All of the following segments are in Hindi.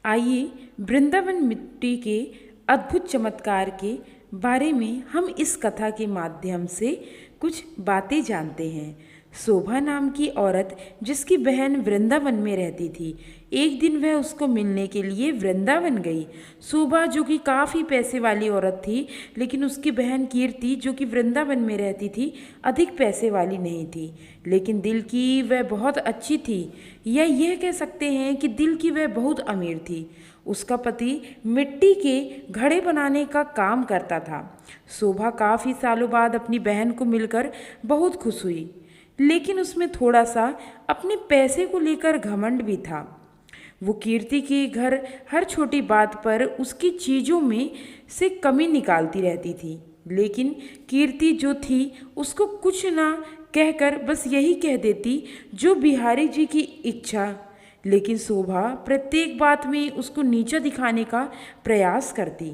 आइए वृंदावन मिट्टी के अद्भुत चमत्कार के बारे में हम इस कथा के माध्यम से कुछ बातें जानते हैं। शोभा नाम की औरत जिसकी बहन वृंदावन में रहती थी, एक दिन वह उसको मिलने के लिए वृंदावन गई। शोभा जो कि काफ़ी पैसे वाली औरत थी, लेकिन उसकी बहन कीर्ति जो कि वृंदावन में रहती थी अधिक पैसे वाली नहीं थी, लेकिन दिल की वह बहुत अच्छी थी, या यह कह सकते हैं कि दिल की वह बहुत अमीर थी। उसका पति मिट्टी के घड़े बनाने का काम करता था। शोभा काफ़ी सालों बाद अपनी बहन को मिलकर बहुत खुश हुई, लेकिन उसमें थोड़ा सा अपने पैसे को लेकर घमंड भी था। वो कीर्ति के घर हर छोटी बात पर उसकी चीज़ों में से कमी निकालती रहती थी, लेकिन कीर्ति जो थी उसको कुछ ना कहकर बस यही कह देती जो बिहारी जी की इच्छा। लेकिन शोभा प्रत्येक बात में उसको नीचा दिखाने का प्रयास करती।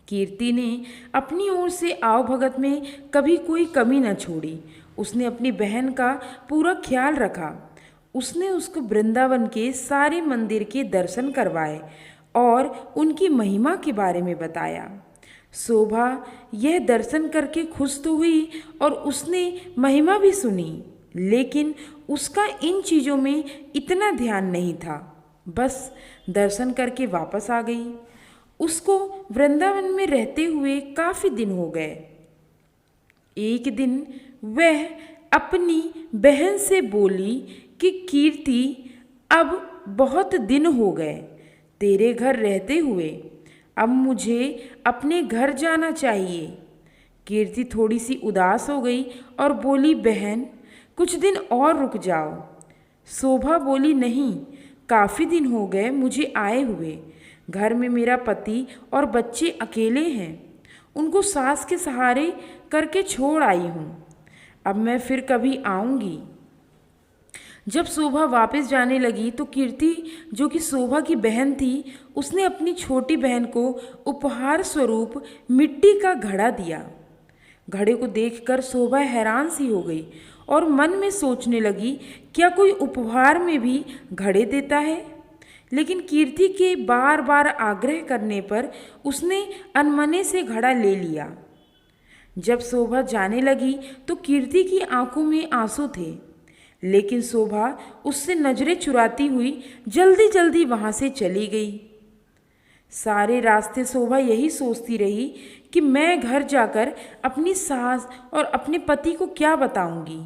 कीर्ति ने अपनी ओर से आवभगत में कभी कोई कमी न छोड़ी। उसने अपनी बहन का पूरा ख्याल रखा। उसने उसको वृंदावन के सारे मंदिर के दर्शन करवाए और उनकी महिमा के बारे में बताया। शोभा यह दर्शन करके खुश तो हुई और उसने महिमा भी सुनी, लेकिन उसका इन चीज़ों में इतना ध्यान नहीं था। बस दर्शन करके वापस आ गई। उसको वृंदावन में रहते हुए काफ़ी दिन हो गए। एक दिन वह अपनी बहन से बोली कि कीर्ति, अब बहुत दिन हो गए तेरे घर रहते हुए, अब मुझे अपने घर जाना चाहिए। कीर्ति थोड़ी सी उदास हो गई और बोली, बहन कुछ दिन और रुक जाओ। शोभा बोली, नहीं, काफ़ी दिन हो गए मुझे आए हुए। घर में मेरा पति और बच्चे अकेले हैं, उनको सास के सहारे करके छोड़ आई हूँ। अब मैं फिर कभी आऊँगी। जब शोभा वापस जाने लगी तो कीर्ति जो कि शोभा की बहन थी, उसने अपनी छोटी बहन को उपहार स्वरूप मिट्टी का घड़ा दिया। घड़े को देखकर शोभा हैरान सी हो गई और मन में सोचने लगी, क्या कोई उपहार में भी घड़े देता है? लेकिन कीर्ति के बार बार आग्रह करने पर उसने अनमने से घड़ा ले लिया। जब शोभा जाने लगी तो कीर्ति की आंखों में आंसू थे, लेकिन शोभा उससे नजरें चुराती हुई जल्दी जल्दी वहां से चली गई। सारे रास्ते शोभा यही सोचती रही कि मैं घर जाकर अपनी सास और अपने पति को क्या बताऊंगी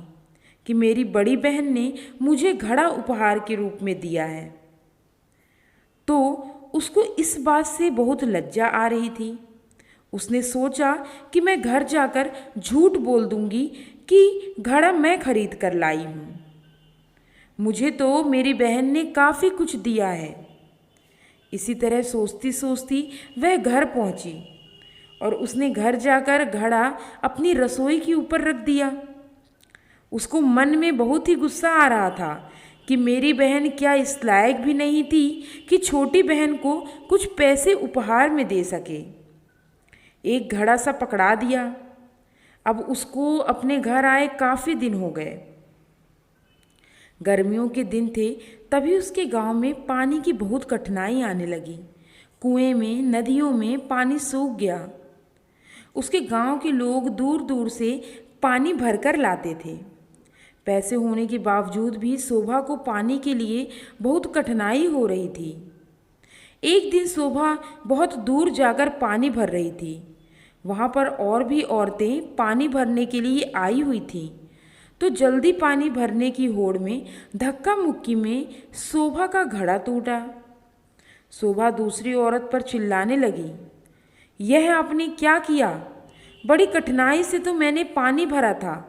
कि मेरी बड़ी बहन ने मुझे घड़ा उपहार के रूप में दिया है। तो उसको इस बात से बहुत लज्जा आ रही थी। उसने सोचा कि मैं घर जाकर झूठ बोल दूंगी कि घड़ा मैं खरीद कर लाई हूँ, मुझे तो मेरी बहन ने काफ़ी कुछ दिया है। इसी तरह सोचती सोचती वह घर पहुँची और उसने घर जाकर घड़ा अपनी रसोई के ऊपर रख दिया। उसको मन में बहुत ही गुस्सा आ रहा था कि मेरी बहन क्या इस लायक भी नहीं थी कि छोटी बहन को कुछ पैसे उपहार में दे सके। एक घड़ा सा पकड़ा दिया। अब उसको अपने घर आए काफ़ी दिन हो गए। गर्मियों के दिन थे, तभी उसके गांव में पानी की बहुत कठिनाई आने लगी। कुएं में, नदियों में पानी सूख गया। उसके गांव के लोग दूर दूर से पानी भरकर लाते थे। पैसे होने के बावजूद भी शोभा को पानी के लिए बहुत कठिनाई हो रही थी। एक दिन शोभा बहुत दूर जाकर पानी भर रही थी। वहाँ पर और भी औरतें पानी भरने के लिए आई हुई थीं। तो जल्दी पानी भरने की होड़ में धक्का मुक्की में शोभा का घड़ा टूटा। शोभा दूसरी औरत पर चिल्लाने लगी, यह आपने क्या किया? बड़ी कठिनाई से तो मैंने पानी भरा था,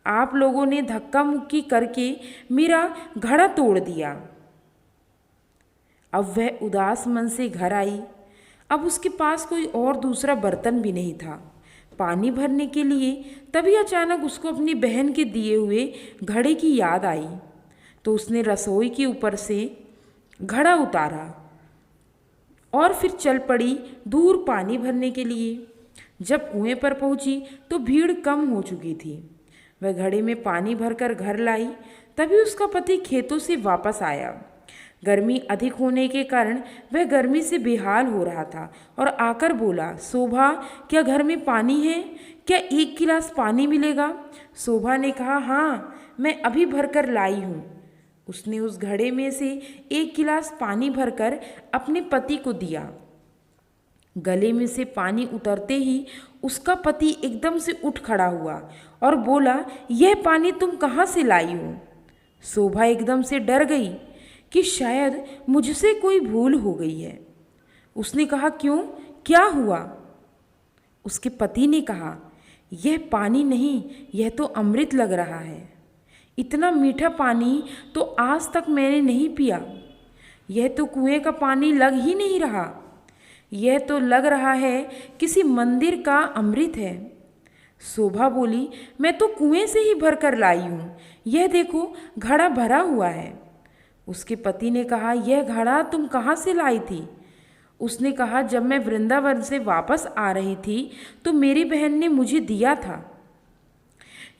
आप लोगों ने धक्का मुक्की करके मेरा घड़ा तोड़ दिया। अब वह उदास मन से घर आई। अब उसके पास कोई और दूसरा बर्तन भी नहीं था पानी भरने के लिए। तभी अचानक उसको अपनी बहन के दिए हुए घड़े की याद आई। तो उसने रसोई के ऊपर से घड़ा उतारा और फिर चल पड़ी दूर पानी भरने के लिए। जब कुएं पर पहुंची तो भीड़ कम हो चुकी थी। वह घड़े में पानी भरकर घर लाई। तभी उसका पति खेतों से वापस आया। गर्मी अधिक होने के कारण वह गर्मी से बेहाल हो रहा था और आकर बोला, शोभा, क्या घर में पानी है? क्या 1 गिलास पानी मिलेगा? शोभा ने कहा, हाँ, मैं अभी भरकर लाई हूँ। उसने उस घड़े में से 1 गिलास पानी भरकर अपने पति को दिया। गले में से पानी उतरते ही उसका पति एकदम से उठ खड़ा हुआ और बोला, यह पानी तुम कहाँ से लाई हो? शोभा एकदम से डर गई कि शायद मुझसे कोई भूल हो गई है। उसने कहा, क्यों, क्या हुआ? उसके पति ने कहा, यह पानी नहीं, यह तो अमृत लग रहा है। इतना मीठा पानी तो आज तक मैंने नहीं पिया। यह तो कुएं का पानी लग ही नहीं रहा, यह तो लग रहा है किसी मंदिर का अमृत है। शोभा बोली, मैं तो कुएं से ही भर कर लाई हूँ, यह देखो घड़ा भरा हुआ है। उसके पति ने कहा, यह घड़ा तुम कहाँ से लाई थी? उसने कहा, जब मैं वृंदावन से वापस आ रही थी तो मेरी बहन ने मुझे दिया था।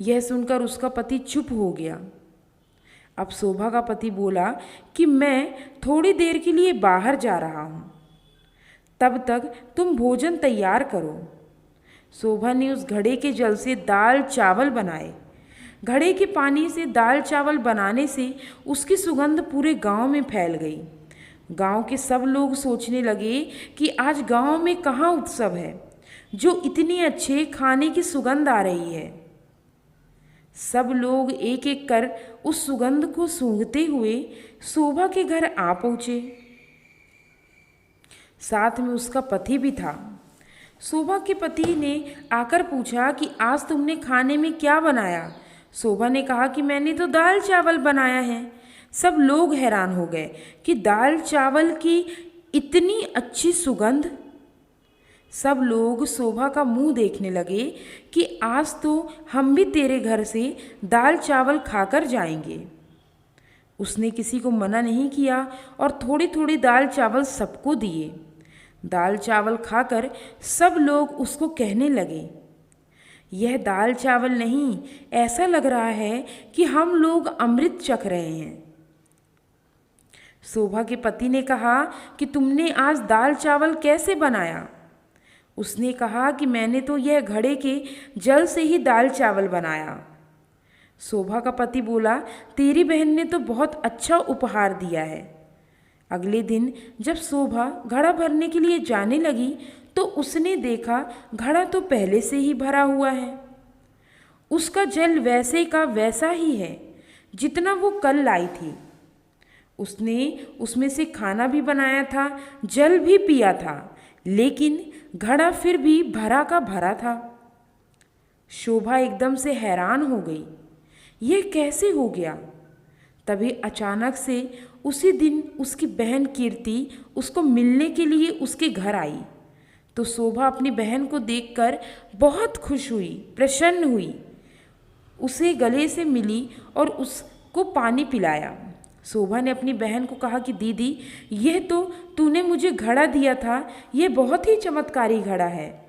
यह सुनकर उसका पति चुप हो गया। अब शोभा का पति बोला कि मैं थोड़ी देर के लिए बाहर जा रहा हूँ, तब तक तुम भोजन तैयार करो। शोभा ने उस घड़े के जल से दाल चावल बनाए। घड़े के पानी से दाल चावल बनाने से उसकी सुगंध पूरे गांव में फैल गई। गांव के सब लोग सोचने लगे कि आज गांव में कहाँ उत्सव है, जो इतनी अच्छे खाने की सुगंध आ रही है। सब लोग एक एक कर उस सुगंध को सूंघते हुए शोभा के घर आ पहुँचे। साथ में उसका पति भी था। शोभा के पति ने आकर पूछा कि आज तुमने खाने में क्या बनाया? शोभा ने कहा कि मैंने तो दाल चावल बनाया है। सब लोग हैरान हो गए कि दाल चावल की इतनी अच्छी सुगंध। सब लोग शोभा का मुंह देखने लगे कि आज तो हम भी तेरे घर से दाल चावल खाकर जाएंगे। उसने किसी को मना नहीं किया और थोड़ी थोड़ी दाल चावल सबको दिए। दाल चावल खाकर सब लोग उसको कहने लगे, यह दाल चावल नहीं, ऐसा लग रहा है कि हम लोग अमृत चख रहे हैं। शोभा के पति ने कहा कि तुमने आज दाल चावल कैसे बनाया? उसने कहा कि मैंने तो यह घड़े के जल से ही दाल चावल बनाया। शोभा का पति बोला, तेरी बहन ने तो बहुत अच्छा उपहार दिया है। अगले दिन जब शोभा घड़ा भरने के लिए जाने लगी तो उसने देखा घड़ा तो पहले से ही भरा हुआ है। उसका जल वैसे का वैसा ही है जितना वो कल लाई थी। उसने उसमें से खाना भी बनाया था, जल भी पिया था, लेकिन घड़ा फिर भी भरा का भरा था। शोभा एकदम से हैरान हो गई, यह कैसे हो गया? तभी अचानक से उसी दिन उसकी बहन कीर्ति उसको मिलने के लिए उसके घर आई। तो शोभा अपनी बहन को देखकर बहुत खुश हुई, प्रसन्न हुई। उसे गले से मिली और उसको पानी पिलाया। शोभा ने अपनी बहन को कहा कि दीदी, यह तो तूने मुझे घड़ा दिया था, यह बहुत ही चमत्कारी घड़ा है।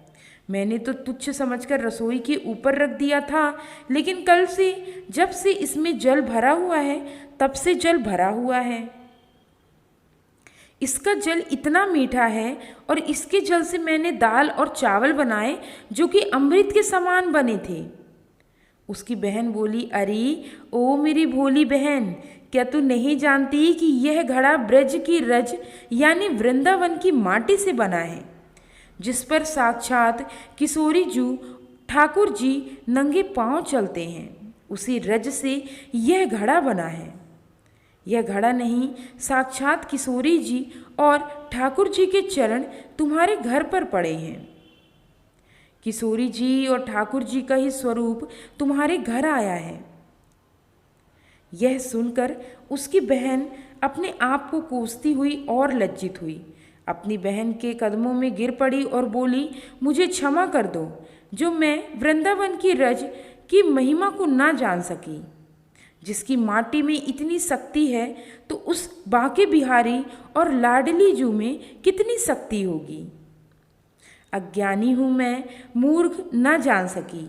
मैंने तो तुच्छ समझकर रसोई के ऊपर रख दिया था, लेकिन कल से जब से इसमें जल भरा हुआ है तब से जल भरा हुआ है। इसका जल इतना मीठा है और इसके जल से मैंने दाल और चावल बनाए जो कि अमृत के समान बने थे। उसकी बहन बोली, अरे ओ मेरी भोली बहन, क्या तू नहीं जानती कि यह घड़ा ब्रज की रज यानी वृंदावन की माटी से बना है, जिस पर साक्षात किशोरी जी ठाकुर जी नंगे पांव चलते हैं। उसी रज से यह घड़ा बना है। यह घड़ा नहीं, साक्षात किशोरी जी और ठाकुर जी के चरण तुम्हारे घर पर पड़े हैं। किशोरी जी और ठाकुर जी का ही स्वरूप तुम्हारे घर आया है। यह सुनकर उसकी बहन अपने आप को कोसती हुई और लज्जित हुई। अपनी बहन के कदमों में गिर पड़ी और बोली, मुझे क्षमा कर दो जो मैं वृंदावन की रज की महिमा को ना जान सकी। जिसकी माटी में इतनी शक्ति है तो उस बांके बिहारी और लाडली जू में कितनी शक्ति होगी। अज्ञानी हूँ मैं, मूर्ख न जान सकी।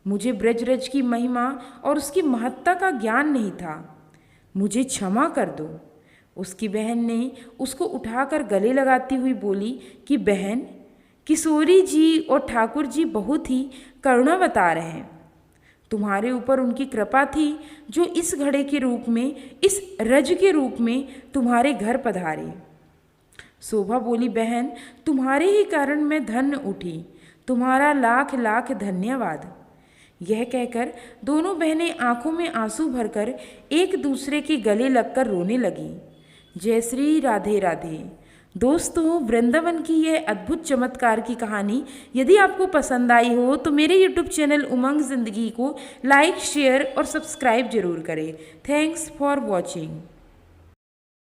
मुझे ब्रजरज की महिमा और उसकी महत्ता का ज्ञान नहीं था। मुझे क्षमा कर दो। उसकी बहन ने उसको उठाकर गले लगाती हुई बोली कि बहन, किशोरी जी और ठाकुर जी बहुत ही करुणा बता रहे हैं। तुम्हारे ऊपर उनकी कृपा थी जो इस घड़े के रूप में, इस रज के रूप में तुम्हारे घर पधारे। शोभा बोली, बहन, तुम्हारे ही कारण मैं धन्य उठी, तुम्हारा लाख लाख धन्यवाद। यह कहकर दोनों बहनें आंखों में आंसू भरकर एक दूसरे के गले लगकर रोने लगी। जय श्री राधे राधे। दोस्तों, वृंदावन की यह अद्भुत चमत्कार की कहानी यदि आपको पसंद आई हो तो मेरे YouTube चैनल उमंग ज़िंदगी को लाइक, शेयर और सब्सक्राइब जरूर करें। Thanks for watching.